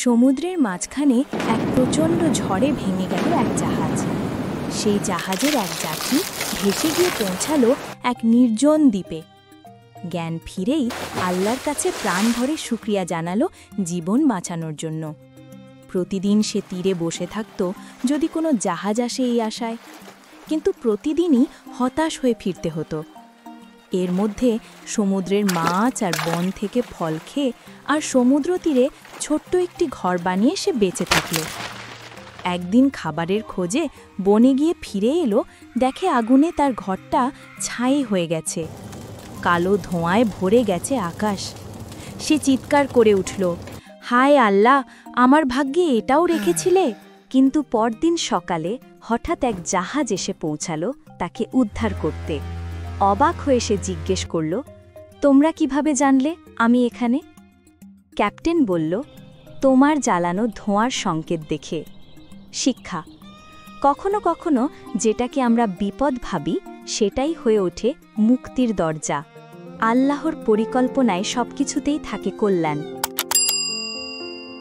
সমুদ্রের মাঝখানে এক প্রচণ্ড ঝড়ে ভেঙে গেল এক জাহাজ। সেই জাহাজের এক যাত্রী ভেসে গিয়ে পৌঁছালো এক নির্জন দ্বীপে। জ্ঞান ফিরেই আল্লাহর কাছে প্রাণ ভরে শুকরিয়া জানালো জীবন বাঁচানোর জন্য। প্রতিদিন সে তীরে বসে থাকত যদি কোনো জাহাজ আসে এই আশায়, কিন্তু প্রতিদিনই হতাশ হয়ে ফিরতে হতো। এর মধ্যে সমুদ্রের মাছ আর বন থেকে ফল খেয়ে আর সমুদ্র তীরে ছোট্ট একটি ঘর বানিয়ে সে বেঁচে থাকল। একদিন খাবারের খোঁজে বনে গিয়ে ফিরে এলো, দেখে আগুনে তার ঘরটা ছাই হয়ে গেছে, কালো ধোঁয়ায় ভরে গেছে আকাশ। সে চিৎকার করে উঠল, হায় আল্লাহ, আমার ভাগ্যে এটাও রেখেছিলে। কিন্তু পরদিন সকালে হঠাৎ এক জাহাজ এসে পৌঁছালো তাকে উদ্ধার করতে। অবাক হয়ে সে জিজ্ঞেস করল, তোমরা কিভাবে জানলে আমি এখানে? ক্যাপ্টেন বলল, তোমার জ্বালানো ধোঁয়ার সংকেত দেখে। শিক্ষা: কখনো কখনো যেটাকে আমরা বিপদ ভাবি সেটাই হয়ে ওঠে মুক্তির দরজা। আল্লাহর পরিকল্পনায় সবকিছুতেই থাকে কল্যাণ।